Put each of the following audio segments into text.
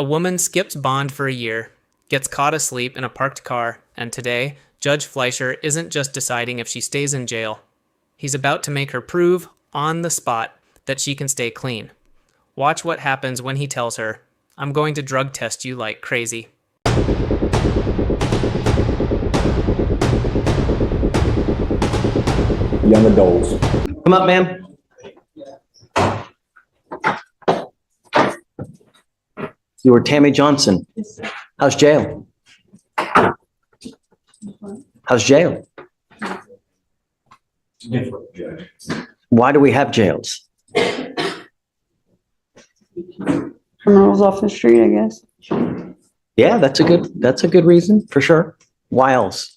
A woman skips bond for a year, gets caught asleep in a parked car, and today, Judge Fleischer isn't just deciding if she stays in jail. He's about to make her prove, on the spot, that she can stay clean. Watch what happens when he tells her, "I'm going to drug test you like crazy." Young adults. Come up, ma'am. You were Tammy Johnson. How's jail? How's jail? Different, Judge. Why do we have jails? Criminals off the street, I guess. Yeah, that's a good reason for sure. Why else?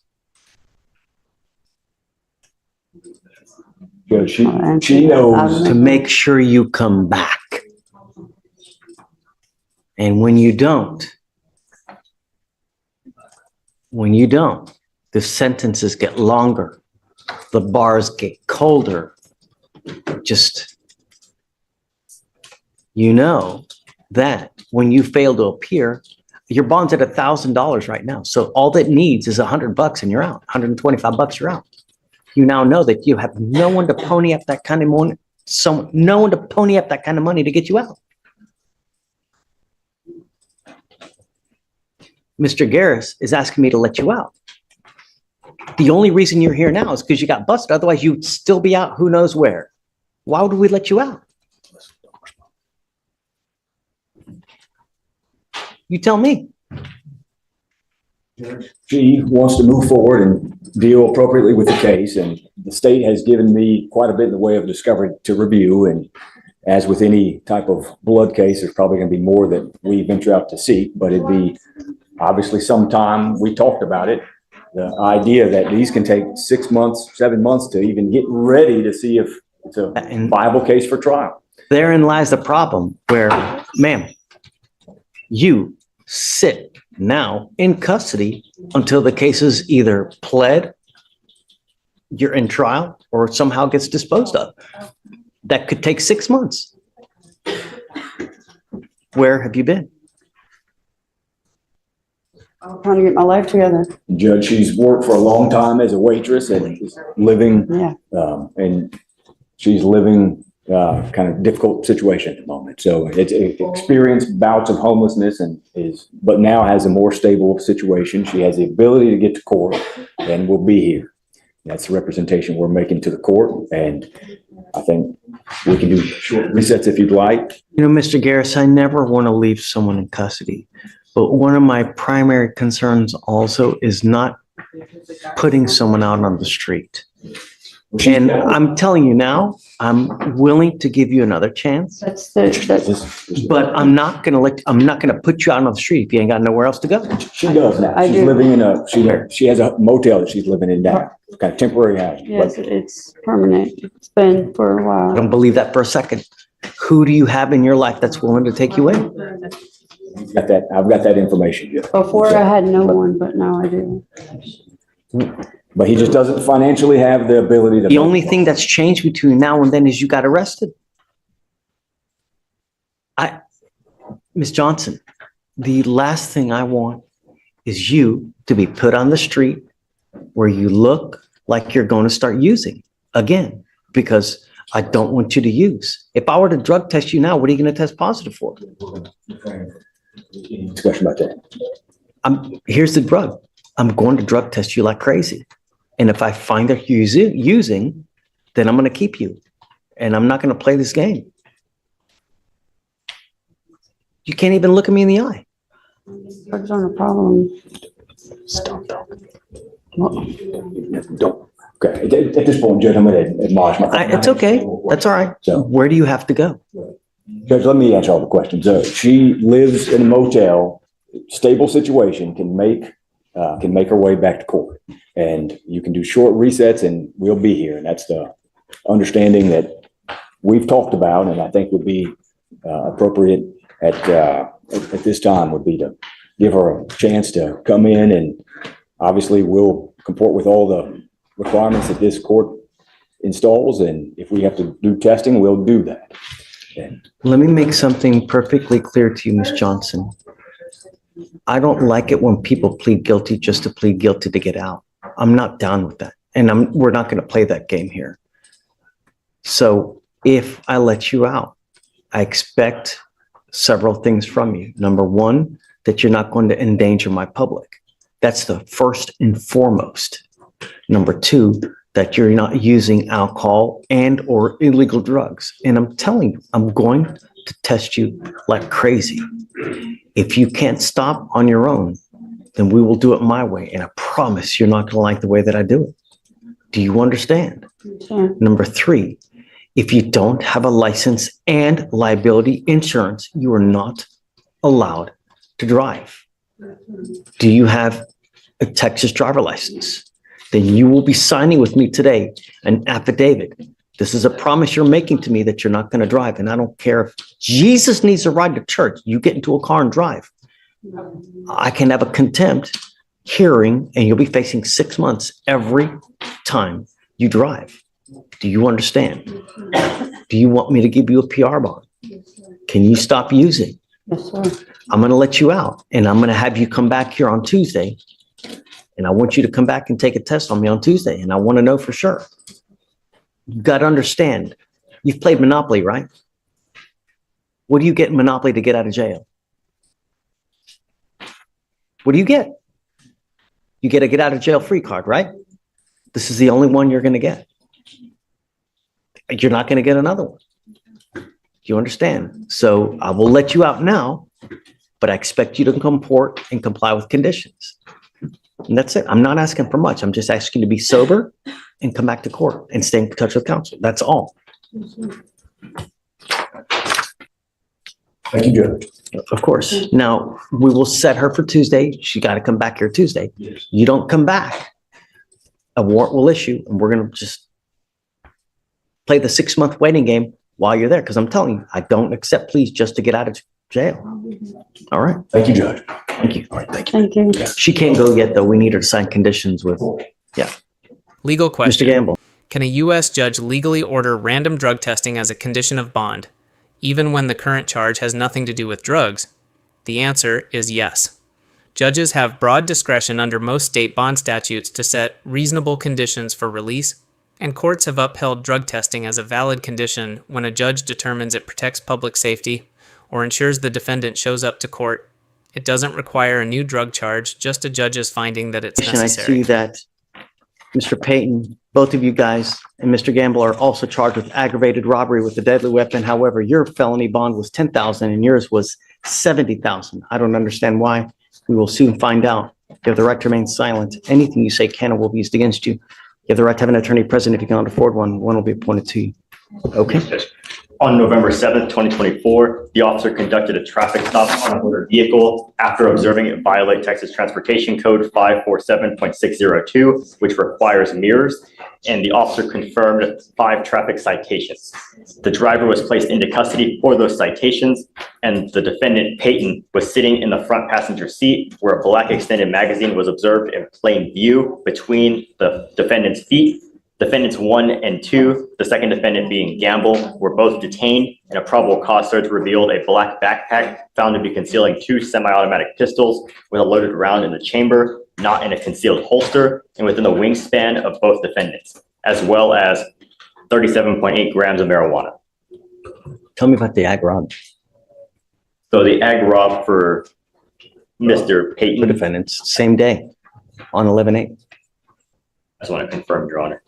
Judge, she knows. To make sure you come back. And when you don't, the sentences get longer, the bars get colder. Just, you know that when you fail to appear, your bond's at $1,000 right now. So all that needs is $100 and you're out. $125, you're out. You now know that you have no one to pony up that kind of money, no one to pony up that kind of money to get you out. Mr. Garris is asking me to let you out. The only reason you're here now is because you got busted. Otherwise, you'd still be out who knows where. Why would we let you out? You tell me. She wants to move forward and deal appropriately with the case, and the state has given me quite a bit in the way of discovery to review. And as with any type of blood case, there's probably going to be more that we venture out to seek, but it'd be obviously sometime. We talked about it, the idea that these can take 6 months, 7 months to even get ready to see if it's a viable case for trial. Therein lies the problem where, ma'am, you sit now in custody until the case is either pled, you're in trial, or somehow gets disposed of. That could take 6 months. Where have you been? I'm trying to get my life together. Judge, she's worked for a long time as a waitress and is living, and she's living kind of difficult situation at the moment. So it's experienced bouts of homelessness but now has a more stable situation. She has the ability to get to court and will be here. That's the representation we're making to the court. And I think we can do short resets if you'd like. You know, Mr. Garris, I never want to leave someone in custody, but one of my primary concerns also is not putting someone out on the street. And I'm telling you now, I'm willing to give you another chance. But I'm not gonna put you out on the street if you ain't got nowhere else to go. She does now. She's living in she has a motel that she's living in now, kind of temporary housing. Yes, it's permanent. It's been for a I while. don't believe that for a second. Who do you have in your life that's willing to take you in? I've got that information. Before I had no one, but now I do. But he just doesn't financially have the ability to. The only thing that's changed between now and then is you got arrested. Ms. Johnson, the last thing I want is you to be put on the street where you look like you're going to start using again, because I don't want you to use. If I were to drug test you now, what are you going to test positive for? Discussion about that. Here's the drug. I'm going to drug test you like crazy. And if I find that you're using, then I'm going to keep you. And I'm not going to play this game. You can't even look at me in the eye. Drugs aren't a problem. Stop. Don't. Okay. At this point, Judge, I'm going to admonish my. It's okay. That's all right. So where do you have to go? Judge, let me answer all the questions. She lives in a motel, stable situation, can make her way back to court. And you can do short resets and we'll be here. And that's the understanding that we've talked about. And I think would be appropriate at this time would be to give her a chance to come in, and obviously we'll comport with all the requirements that this court installs. And if we have to do testing, we'll do that. Let me make something perfectly clear to you, Ms. Johnson. I don't like it when people plead guilty just to plead guilty to get out. I'm not down with that. And we're not going to play that game here. So if I let you out, I expect several things from you. Number one, that you're not going to endanger my public. That's the first and foremost. Number two, that you're not using alcohol and or illegal drugs. And I'm telling you, I'm going to test you like crazy. If you can't stop on your own, then we will do it my way. And I promise you're not going to like the way that I do it. Do you understand? Sure. Number three, if you don't have a license and liability insurance, you are not allowed to drive. Do you have a Texas driver license? Then you will be signing with me today an affidavit. This is a promise you're making to me that you're not going to drive. And I don't care if Jesus needs a ride to church, you get into a car and drive. I can have a contempt hearing and you'll be facing 6 months every time you drive. Do you understand? Do you want me to give you a PR bond? Can you stop using? Yes, sir. I'm going to let you out and I'm going to have you come back here on Tuesday. And I want you to come back and take a test on me on Tuesday. And I want to know for sure. You got to understand. You've played Monopoly, right? What do you get in Monopoly to get out of jail? What do you get? You get a get out of jail free card, right? This is the only one you're going to get. You're not going to get another one. Do you understand? So I will let you out now, but I expect you to comport and comply with conditions. And that's it. I'm not asking for much. I'm just asking you to be sober and come back to court and stay in touch with counsel. That's all. Thank you, Judge. Of course. Now, we will set her for Tuesday. She got to come back here Tuesday. Yes. You don't come back, a warrant will issue, and we're going to just play the 6-month waiting game while you're there. Because I'm telling you, I don't accept pleas just to get out of jail. All right. Thank you, Judge. Thank you. All right, thank you. Thank you. She can't go yet, though. We need her to sign conditions with Legal Mr. question. Gamble. Can a U.S. judge legally order random drug testing as a condition of bond, even when the current charge has nothing to do with drugs? The answer is yes. Judges have broad discretion under most state bond statutes to set reasonable conditions for release, and courts have upheld drug testing as a valid condition when a judge determines it protects public safety or ensures the defendant shows up to court. It doesn't require a new drug charge, just a judge's finding that it's And I necessary. see that Mr. Payton, both of you guys, and Mr. Gamble are also charged with aggravated robbery with a deadly weapon. However, your felony bond was $10,000 and yours was $70,000. I don't understand why. We will soon find out. You have the right to remain silent. Anything you say can or will be used against you. You have the right to have an attorney present. If you cannot afford one, one will be appointed to you. Okay? On November 7th, 2024, the officer conducted a traffic stop on a motor vehicle after observing it violate Texas Transportation Code 547.602, which requires mirrors, and the officer confirmed 5 traffic citations. The driver was placed into custody for those citations, and the defendant, Payton, was sitting in the front passenger seat where a black extended magazine was observed in plain view between the defendant's feet. Defendants 1 and 2, the second defendant being Gamble, were both detained, and a probable cause search revealed a black backpack found to be concealing 2 semi-automatic pistols with a loaded round in the chamber, not in a concealed holster, and within the wingspan of both defendants, as well as 37.8 grams of marijuana. Tell me about the ag rob. So the ag rob for Mr. The Payton, defendants, same day on 11/8. I just want to confirm, Your Honor.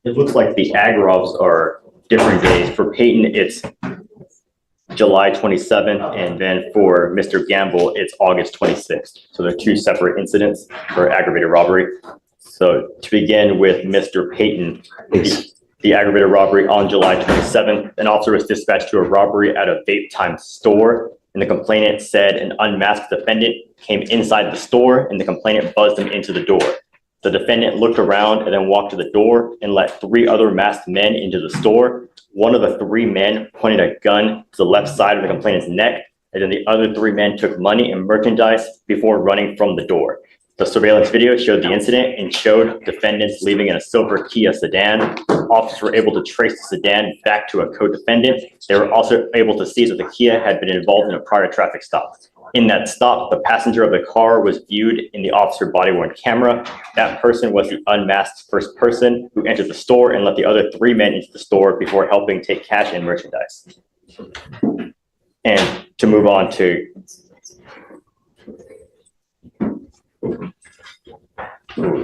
It looks like the ag robs are different days. For Payton, it's July 27th, and then for Mr. Gamble, it's August 26th. So they're 2 separate incidents for aggravated robbery. So to begin with Mr. Payton, the aggravated robbery on July 27th, an officer was dispatched to a robbery at a vape time store, and the complainant said an unmasked defendant came inside the store, and the complainant buzzed him into the door. The defendant looked around and then walked to the door and let 3 other masked men into the store. One of the 3 men pointed a gun to the left side of the complainant's neck, and then the other 3 men took money and merchandise before running from the door. The surveillance video showed the incident and showed defendants leaving in a silver Kia sedan. Officers were able to trace the sedan back to a co-defendant. They were also able to see that the Kia had been involved in a prior traffic stop. In that stop, the passenger of the car was viewed in the officer body-worn camera. That person was the unmasked first person who entered the store and let the other 3 men into the store before helping take cash and merchandise. And to move on to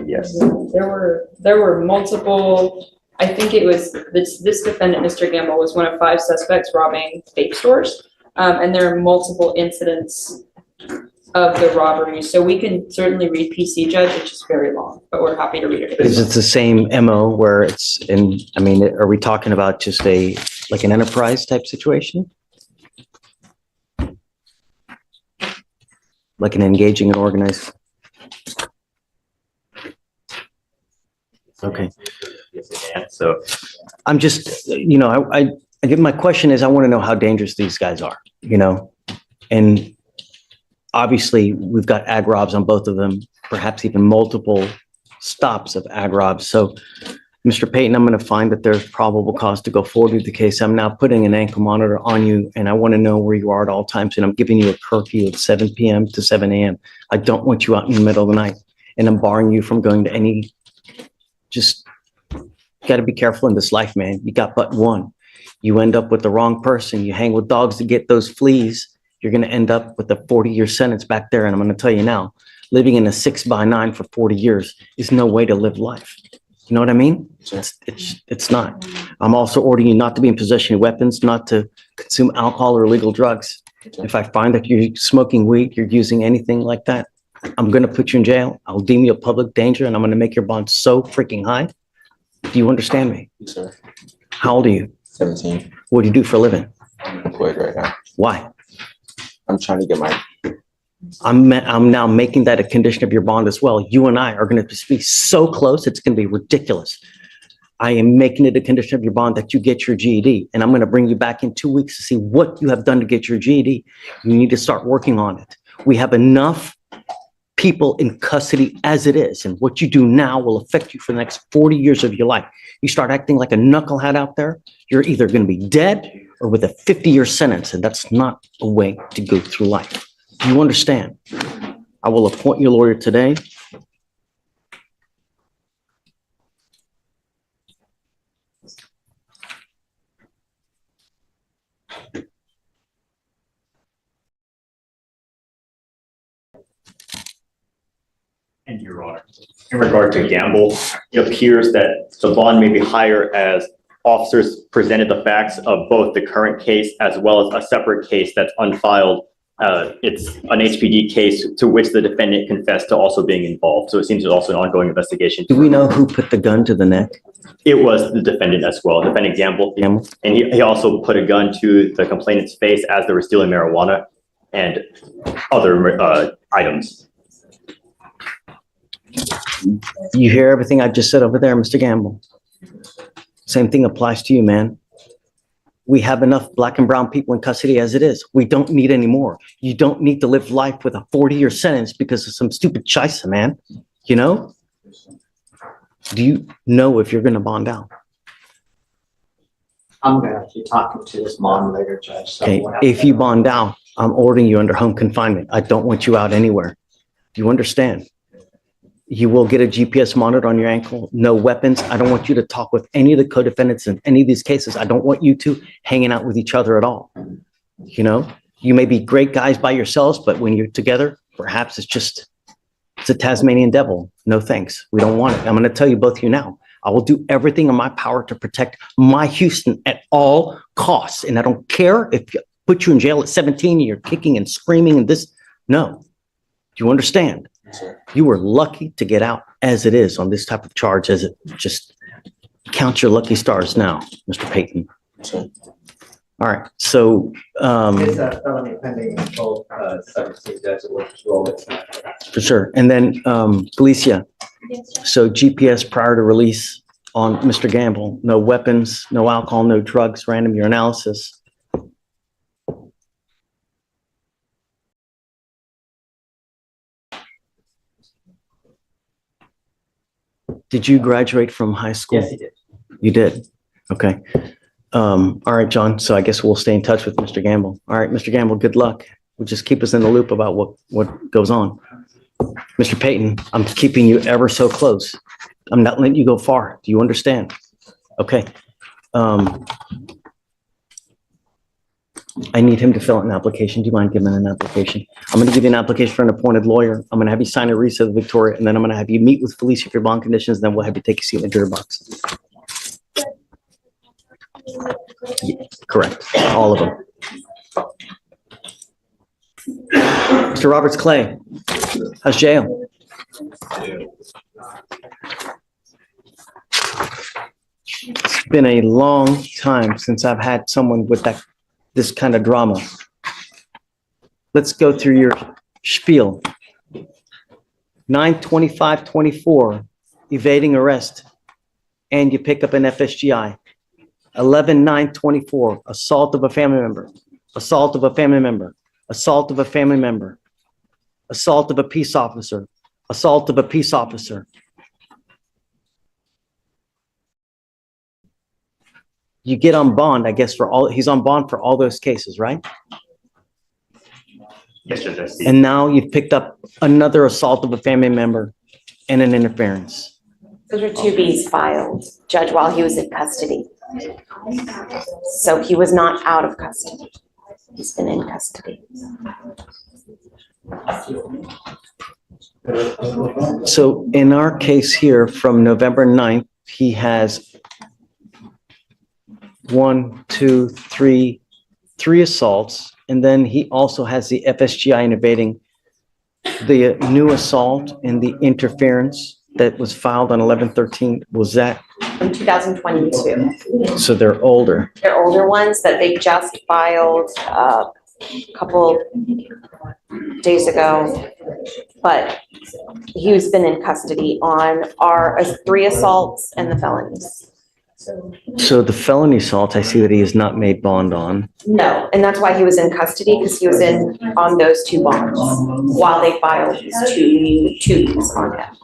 yes. There were multiple, I think it was this defendant, Mr. Gamble, was one of 5 suspects robbing vape stores. And there are multiple incidents of the robbery. So we can certainly read PC Judge, which is very long, but we're happy to read it. Is it the same MO where it's in, I mean, are we talking about just like an enterprise type situation? Like an engaging and organized? Okay. So I'm just, I get, my question is, I want to know how dangerous these guys are, and obviously we've got ag robs on both of them, perhaps even multiple stops of ag robs. So Mr. Payton, I'm going to find that there's probable cause to go forward with the case. I'm now putting an ankle monitor on you, and I want to know where you are at all times. And I'm giving you a curfew of 7 p.m. to 7 a.m. I don't want you out in the middle of the night, and I'm barring you from going to any, just got to be careful in this life, man. You got but one. You end up with the wrong person. You hang with dogs to get those fleas. You're going to end up with a 40-year sentence back there. And I'm going to tell you now, living in a 6x9 for 40 years is no way to live life. You know what I mean? It's not. I'm also ordering you not to be in possession of weapons, not to consume alcohol or illegal drugs. If I find that you're smoking weed, you're using anything like that, I'm going to put you in jail. I'll deem you a public danger, and I'm going to make your bond so freaking high. Do you understand me? Yes, sir. How old are you? 17. What do you do for a living? I'm employed right now. Why? I'm trying to get my. I'm now making that a condition of your bond as well. You and I are going to be so close, it's going to be ridiculous. I am making it a condition of your bond that you get your GED, and I'm going to bring you back in 2 weeks to see what you have done to get your GED. You need to start working on it. We have enough people in custody as it is, and what you do now will affect you for the next 40 years of your life. You start acting like a knucklehead out there, you're either going to be dead or with a 50-year sentence, and that's not a way to go through life. Do you understand? I will appoint your lawyer today. And Your Honor, in regard to Gamble, it appears that the bond may be higher as officers presented the facts of both the current case as well as a separate case that's unfiled. It's an HPD case to which the defendant confessed to also being involved. So it seems there's also an ongoing investigation. Do we know who put the gun to the neck? It was the defendant as well, defendant Gamble. Gamble? And he also put a gun to the complainant's face as they were stealing marijuana and other items. You hear everything I just said over there, Mr. Gamble? Same thing applies to you, man. We have enough black and brown people in custody as it is. We don't need any more. You don't need to live life with a 40-year sentence because of some stupid scheisse, man. You know? Do you know if you're going to bond out? I'm gonna be talking to this mom later, Judge. So Okay, we'll have if to- you bond out, I'm ordering you under home confinement. I don't want you out anywhere. Do you understand? You will get a GPS monitor on your ankle, no weapons. I don't want you to talk with any of the co-defendants in any of these cases. I don't want you two hanging out with each other at all. You know, you may be great guys by yourselves, but when you're together, perhaps it's a Tasmanian devil. No thanks. We don't want it. I'm going to tell you both of you now. I will do everything in my power to protect my Houston at all costs. And I don't care if you put you in jail at 17 and you're kicking and screaming and this. No. Do you understand? You were lucky to get out as it is on this type of charge, as it just count your lucky stars now, Mr. Payton. Sure. All right. So, It's a felony pending until substitute does it, which role it's not. for sure. And then, Felicia, so GPS prior to release on Mr. Gamble, no weapons, no alcohol, no drugs, random urinalysis. Did you graduate from high school? Yes, he did. You did? Okay. All right, John. So I guess we'll stay in touch with Mr. Gamble. All right, Mr. Gamble, good luck. We'll just keep us in the loop about what goes on. Mr. Payton, I'm keeping you ever so close. I'm not letting you go far. Do you understand? Okay. I need him to fill out an application. Do you mind giving an application? I'm going to give you an application for an appointed lawyer. I'm going to have you sign a receipt of Victoria, and then I'm going to have you meet with Felicia for bond conditions, then we'll have you take a seat in the jury box. Yeah, correct. All of them. Mr. Roberts Clay, how's jail? It's been a long time since I've had someone with this kind of drama. Let's go through your spiel. 9/25/24, evading arrest, and you pick up an FSGI. 11/9/24, assault of a family member, assault of a family member, assault of a family member, assault of a peace officer, assault of a peace officer. You get on bond, I guess, he's on bond for all those cases, right? Yes, Judge, I see. And now you've picked up another assault of a family member and an interference. Those were two Bs filed, Judge, while he was in custody. So he was not out of custody. He's been in custody. So in our case here, from November 9th, he has 3 assaults. And then he also has the FSGI in evading, the new assault and the interference that was filed on 11/13. Was that, From 2022. so they're older? They're older ones that they just filed a couple days ago. But he's been in custody on our 3 assaults and the felonies. So the felony assault, I see that he has not made bond on. No, and that's why he was in custody, because he was on those 2 bonds while they filed these 2s on him.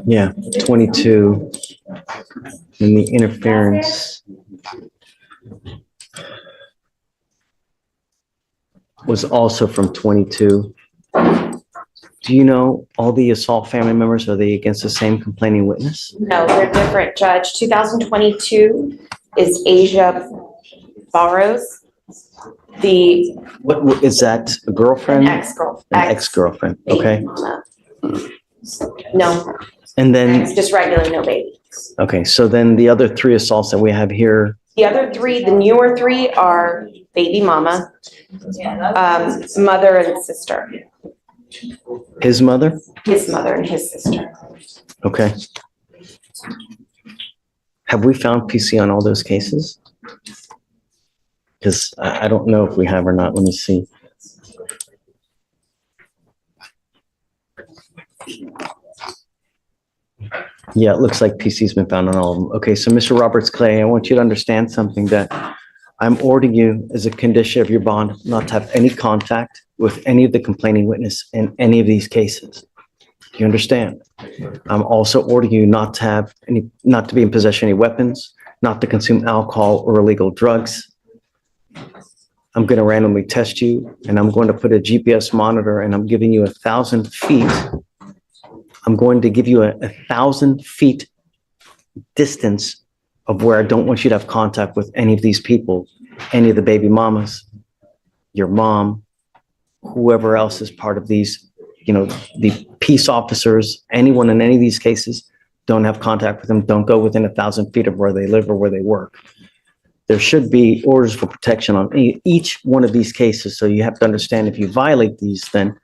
Yeah, 22. And the interference was also from 22. Do you know all the assault family members, are they against the same complaining witness? No, they're different, Judge. 2022 is Asia Barrows, What is that, a girlfriend? an ex-girlfriend. An ex-girlfriend, okay. No, And then, it's just regular, no babies. okay, so then the other 3 assaults that we have here, The other 3, the newer 3 are baby mama, mother and sister, his mother? his mother and his sister. Okay. Have we found PC on all those cases? Because I don't know if we have or not. Let me see. Yeah, it looks like PC's been found on all of them. Okay, so Mr. Roberts Clay, I want you to understand something, that I'm ordering you as a condition of your bond not to have any contact with any of the complaining witness in any of these cases. Do you understand? I'm also ordering you not to be in possession of any weapons, not to consume alcohol or illegal drugs. I'm going to randomly test you, and I'm going to put a GPS monitor, and I'm giving you 1,000 feet. I'm going to give you a 1,000 feet distance of where I don't want you to have contact with any of these people, any of the baby mamas, your mom, whoever else is part of these, the peace officers, anyone in any of these cases. Don't have contact with them. Don't go within 1,000 feet of where they live or where they work. There should be orders for protection on each one of these cases. So you have to understand, if you violate these, then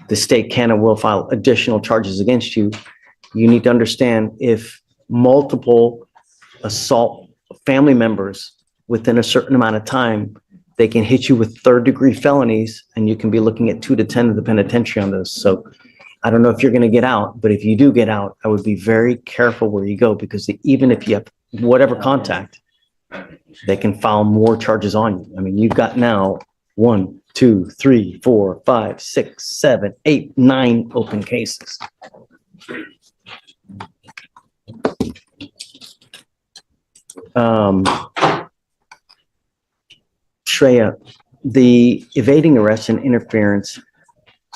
the state can and will file additional charges against you. You need to understand, if multiple assault family members within a certain amount of time, they can hit you with third-degree felonies, and you can be looking at 2 to 10 of the penitentiary on those. So I don't know if you're going to get out, but if you do get out, I would be very careful where you go, because even if you have whatever contact, they can file more charges on you. I mean, you've got now 1, 2, 3, 4, 5, 6, 7, 8, 9 open cases. Shreya, the evading arrest and interference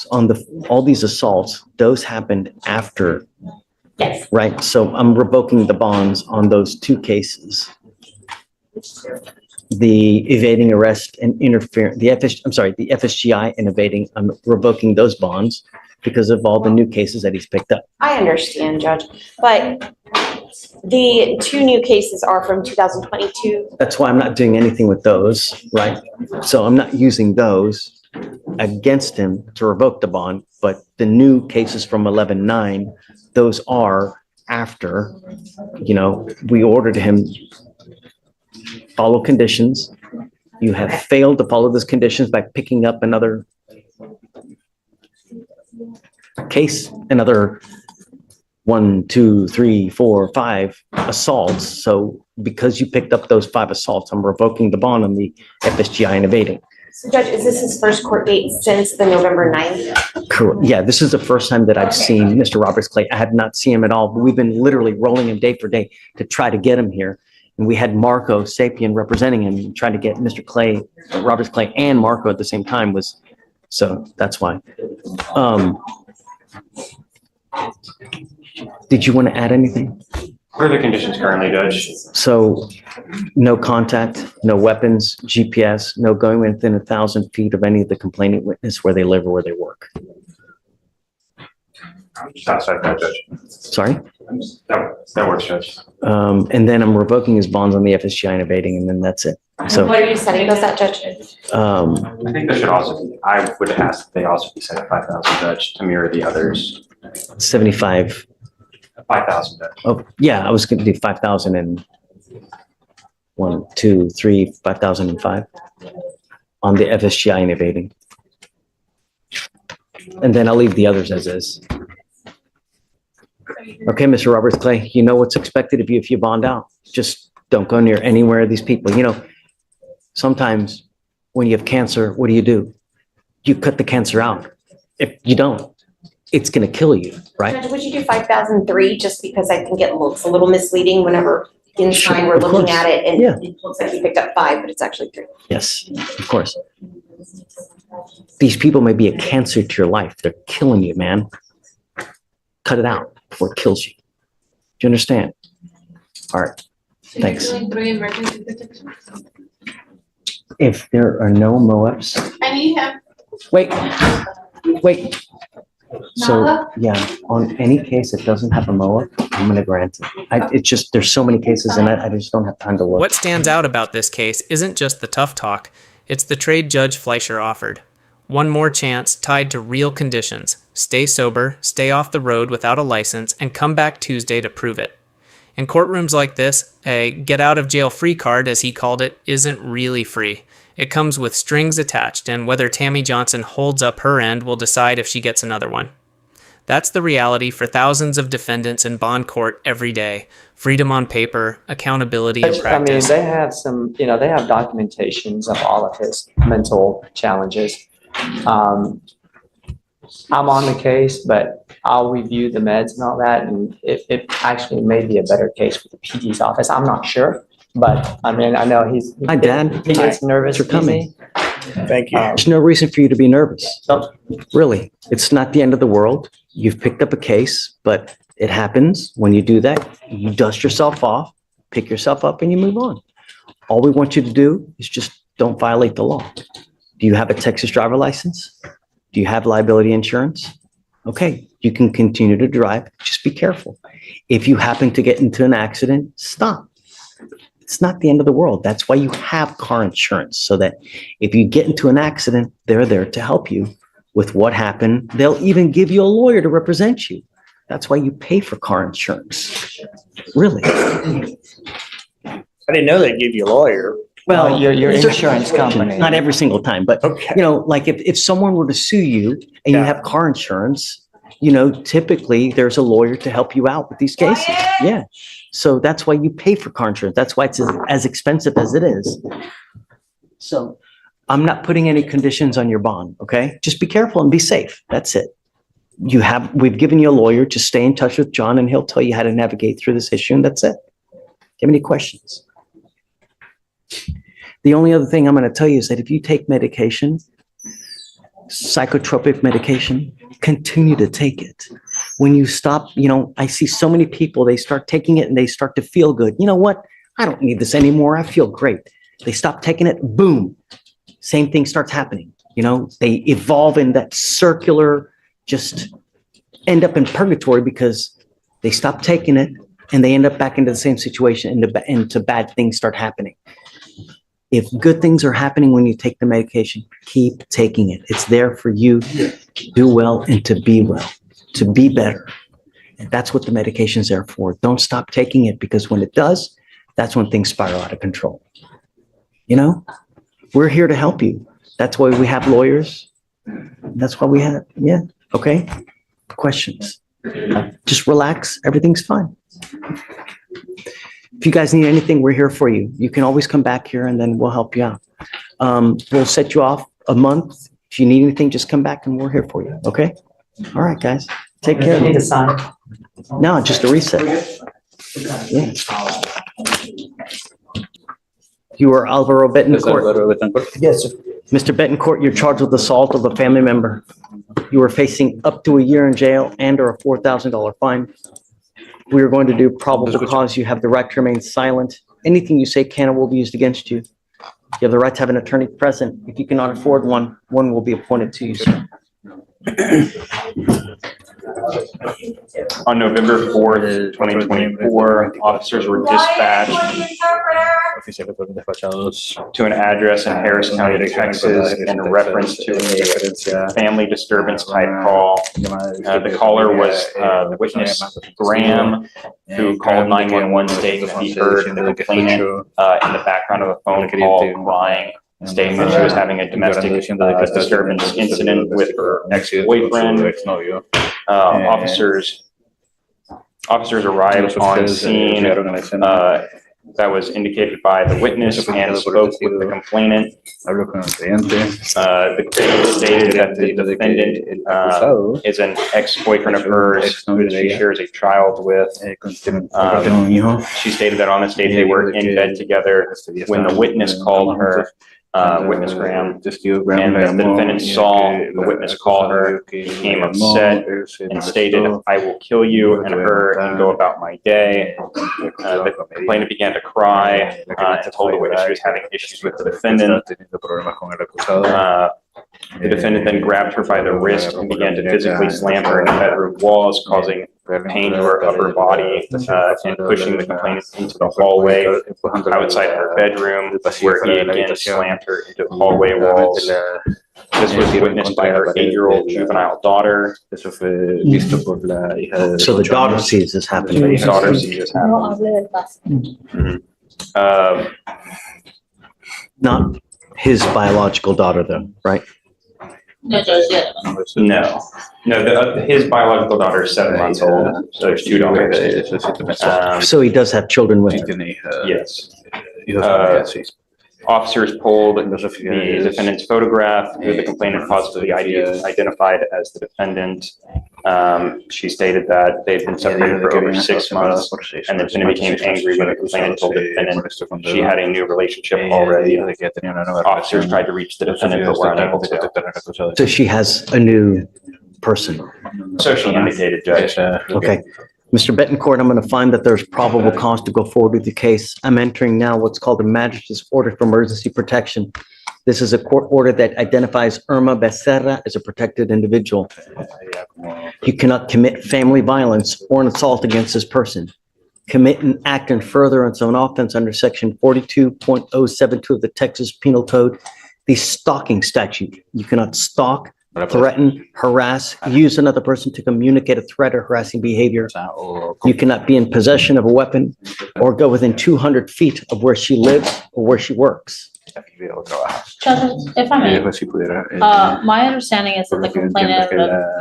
on all these assaults, those happened after, Yes. right? So I'm revoking the bonds on those 2 cases. The evading arrest and interference, the FSGI and evading, I'm revoking those bonds because of all the new cases that he's picked up. I understand, Judge, but the 2 new cases are from 2022. That's why I'm not doing anything with those, right? So I'm not using those against him to revoke the bond, but the new cases from 11-9, those are after, we ordered him follow conditions. You have failed to follow those conditions by picking up another case, another 1, 2, 3, 4, 5 assaults. So because you picked up those 5 assaults, I'm revoking the bond on the FSGI and evading. So Judge, is this his first court date since the November 9th? Correct. Yeah, this is the first time that I've seen Mr. Roberts Clay. I have not seen him at all, but we've been literally rolling him day for day to try to get him here. And we had Marco Sapien representing him, trying to get Mr. Clay, Roberts Clay and Marco at the same time so that's why. Did you want to add anything? Further conditions currently, Judge. So no contact, no weapons, GPS, no going within 1,000 feet of any of the complaining witness where they live or where they work. I'm satisfied with that, Judge. Sorry? That works, Judge. And then I'm revoking his bonds on the FSGI and evading, and then that's it. So, What are you setting those at, Judge? I think there should also be, I would ask that they also be set at 5,000, Judge, to mirror the others. 75. 5,000, Judge. Oh, yeah, I was going to do 5,000 and 1, 2, 3, 5,005 on the FSGI and evading. And then I'll leave the others as is. Okay, Mr. Roberts Clay, you know what's expected of you if you bond out. Just don't go near anywhere of these people. Sometimes when you have cancer, what do? You cut the cancer out. If you don't, it's going to kill you, right? Judge, would you do 5,003 just because I think it looks a little misleading whenever inside Sure, we're of looking course. at it and Yeah. it looks like you picked up 5, but it's actually 3. Yes, of course. These people may be a cancer to your life. They're killing you, man. Cut it out before it kills you. Do you understand? All right, thanks. If there are no MOAPs, wait. So, yeah, on any case that doesn't have a MOAP, I'm gonna grant it. There's so many cases and I just don't have time to look. What stands out about this case isn't just the tough talk, it's the trade Judge Fleischer offered. One more chance tied to real conditions. Stay sober, stay off the road without a license, and come back Tuesday to prove it. In courtrooms like this, a get out of jail free card, as he called it, isn't really free. It comes with strings attached, and whether Tammy Johnson holds up her end will decide if she gets another one. That's the reality for thousands of defendants in bond court every day. Freedom on paper, accountability in practice. They have they have documentations of all of his mental challenges. I'm on the case, but I'll review the meds and all that, and it actually may be a better case for the PD's office. I'm not sure, but I know Hi, Dad. he gets nervous. Thanks for coming. Thank you. There's no reason for you to be nervous. So, Really, it's not the end of the world. You've picked up a case, but it happens. When you do that, you dust yourself off, pick yourself up, and you move on. All we want you to do is just don't violate the law. Do you have a Texas driver license? Do you have liability insurance? Okay, you can continue to drive. Just be careful. If you happen to get into an accident, stop. It's not the end of the world. That's why you have car insurance, so that if you get into an accident, they're there to help you with what happened. They'll even give you a lawyer to represent you. That's why you pay for car insurance. Really. I didn't know they give you a lawyer. Well, Your certain insurance situations, company. not every single time, but Okay. you know, like if someone were to sue you and you Yeah. have car insurance, you know, typically there's a lawyer to help you out with these cases. Yeah. So that's why you pay for car insurance. That's why it's as expensive as it is. So I'm not putting any conditions on your bond, okay? Just be careful and be safe. That's it. We've given you a lawyer to stay in touch with John and he'll tell you how to navigate through this issue and that's it. Do you have any questions? The only other thing I'm going to tell you is that if you take medication, psychotropic medication, continue to take it. When you stop, you know, I see so many people, they start taking it and they start to feel good. You know what? I don't need this anymore. I feel great. They stop taking it, boom, same thing starts happening. You know, they evolve in that circular, just end up in purgatory because they stop taking it and they end up back into the same situation and into bad things start happening. If good things are happening when you take the medication, keep taking it. It's there for you to do well and to be well, to be better. And that's what the medication's there for. Don't stop taking it because when it does, that's when things spiral out of control. You know, we're here to help you. That's why we have lawyers. That's why we have, yeah, okay? Questions? Just relax, everything's fine. If you guys need anything, we're here for you. You can always come back here and then we'll help you out. We'll set you off a month. If you need anything, just come back and we're here for you, okay? All right, guys, take care. Need to sign. No, just a reset. Yeah. You are Alvaro Betancourt. Yes, sir. Mr. Betancourt, you're charged with assault of a family member. You are facing up to a year in jail and or a $4,000 fine. We are going to do probable cause. You have the right to remain silent. Anything you say can or will be used against you. You have the right to have an attorney present. If you cannot afford one, one will be appointed to you, sir. On November 4th, 2024, officers were dispatched to an address in Harris County, Texas, in reference to a family disturbance type call. The caller was the witness Graham, who called 911 stating that he heard the complainant in the background of a phone call crying, stating that she was having a domestic disturbance incident with her ex-boyfriend. Officers arrived on scene that was indicated by the witness and spoke with the complainant. The complainant stated that the defendant is an ex-boyfriend of hers who she shares a child with. She stated that on this date they were in bed together when the witness called her. Witness Graham, and the defendant saw the witness call her, became upset and stated, "I will kill you and her and go about my day." The complainant began to cry and told the witness she was having issues with the defendant. The defendant then grabbed her by the wrist and began to physically slam her into bedroom walls, causing pain to her upper body and pushing the complainant into the hallway outside her bedroom, where he again slammed her into the hallway walls. This was witnessed by her 8-year-old juvenile daughter. So the daughter sees this happening. The daughter sees this happening. Not his biological daughter though, right? No, his biological daughter is 7 months old, so there's 2 daughters. So he does have children with her. Yes. Officers pulled the defendant's photograph, who the complainant positively identified as the defendant. She stated that they'd been separated for over 6 months, and the defendant became angry when the complainant told the defendant she had a new relationship already. Officers tried to reach the defendant, but were unable to. So she has a new person. So she indicated, Judge. Okay. Mr. Betancourt, I'm going to find that there's probable cause to go forward with the case. I'm entering now what's called a magistrate's order for emergency protection. This is a court order that identifies Irma Becerra as a protected individual. You cannot commit family violence or an assault against this person. Commit an act in furtherance of an offense under section 42.072 of the Texas Penal Code, the stalking statute. You cannot stalk, threaten, harass, use another person to communicate a threat or harassing behavior. You cannot be in possession of a weapon or go within 200 feet of where she lives or where she works. Judge, if I may, my understanding is that the complainant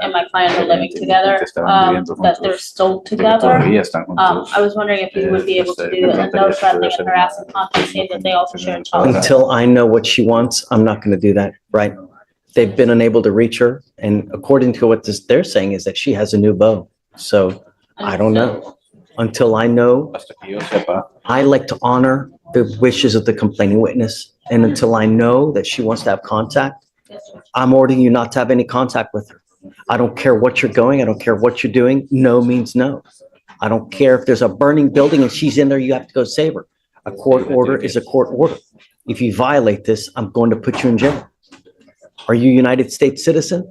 and my client are living together, that they're still together. I was wondering if you would be able to do a no threatening and harassing content, saying that they also share a child. Until I know what she wants, I'm not going to do that, right? They've been unable to reach her, and according to what they're saying is that she has a new beau. So I don't know. Until I know, I like to honor the wishes of the complaining witness. And until I know that she wants to have contact, I'm ordering you not to have any contact with her. I don't care what you're going. I don't care what you're doing. No means no. I don't care if there's a burning building and she's in there, you have to go save her. A court order is a court order. If you violate this, I'm going to put you in jail. Are you a United States citizen?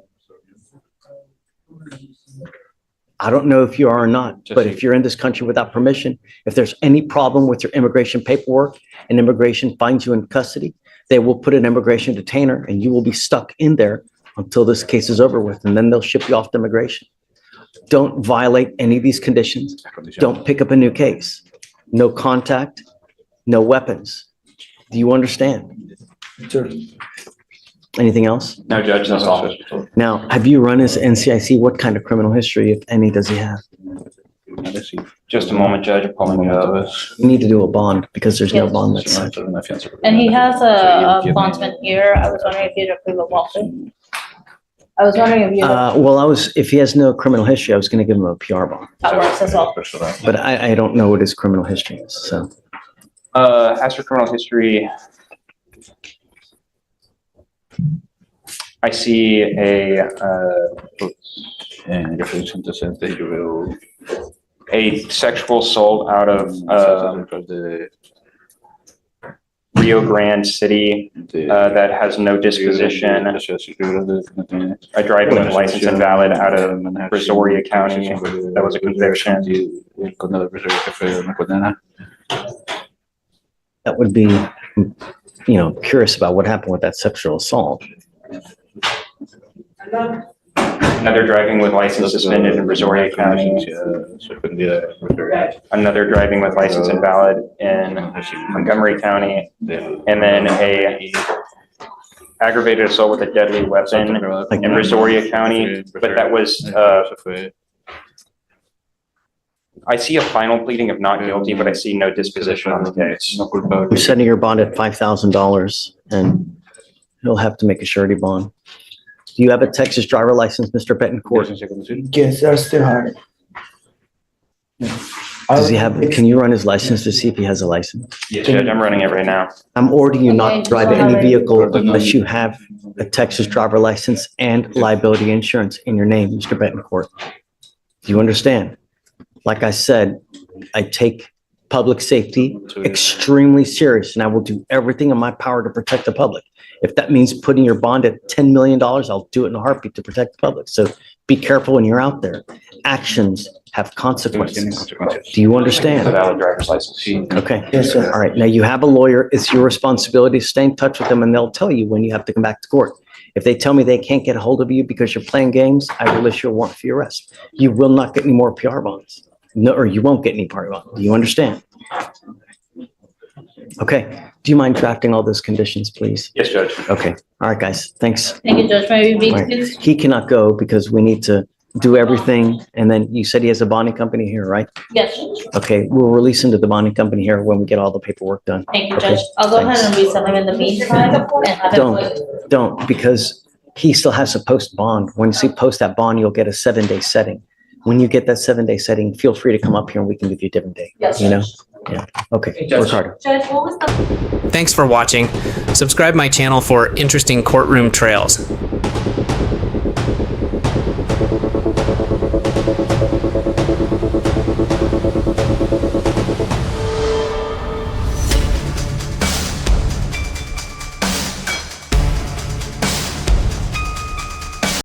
I don't know if you are or not, but if you're in this country without permission, if there's any problem with your immigration paperwork and immigration finds you in custody, they will put an immigration detainer and you will be stuck in there until this case is over with, and then they'll ship you off to immigration. Don't violate any of these conditions. Don't pick up a new case. No contact, no weapons. Do you understand? Sure. Anything else? No, Judge, that's all. Now, have you run his NCIC? What kind of criminal history, if any, does he have? Just a moment, Judge, I'm pulling it up. You need to do a bond because there's no Yes. bond that's set. And he has a bondsman here. I was wondering if you'd approve a lawsuit. I was wondering if you, Well, if he has no criminal history, I was going to give him a PR bond, that works as well. but I don't know what his criminal history is, so. As for criminal history, I see a sexual assault out of Rio Grande City that has no disposition. A driving with license invalid out of Brazoria County. That was a conviction. That would be, curious about what happened with that sexual assault. Another driving with license suspended in Brazoria County. Another driving with license invalid in Montgomery County. And then a aggravated assault with a deadly weapon in Brazoria County, but that was, I see a final pleading of not guilty, but I see no disposition on the case. You're setting your bond at $5,000 and he'll have to make a surety bond. Do you have a Texas driver license, Mr. Betancourt? Yes, I still have it. Does he have, can you run his license to see if he has a license? Yes, Judge, I'm running it right now. I'm ordering you not Okay, to drive so any how- vehicle unless you have a Texas driver license and liability insurance in your name, Mr. Betancourt. Do you understand? Like I said, I take public safety extremely serious, and I will do everything in my power to protect the public. If that means putting your bond at $10 million, I'll do it in a heartbeat to protect the public. So be careful when you're out there. Actions have consequences. Do you A understand? valid driver's license. Okay. Yes, sir. All right. Now you have a lawyer. It's your responsibility to stay in touch with them, and they'll tell you when you have to come back to court. If they tell me they can't get a hold of you because you're playing games, I will issue a warrant for your arrest. You will not get any more PR bonds. No, or you won't get any PR bonds. Do you understand? Okay. Do you mind drafting all those conditions, please? Yes, Judge. Okay. All right, guys. Thanks. Thank you, Judge. May we be All right. excused? He cannot go because we need to do everything. And then you said he has a bonding company here, right? Yes, Judge. Okay. We'll release him to the bonding company here when we get all the paperwork done. Thank you, Okay, Judge. I'll go ahead thanks. and resend him in the meantime and have him. Don't, because he still has to post bond. Once you post that bond, you'll get a 7-day setting. When you get that 7-day setting, feel free to come up here and we can give you a different date. Yes, You know? Judge. Yeah. Okay. Work harder. Judge, what was the Thanks for watching. Subscribe my channel for interesting courtroom trails.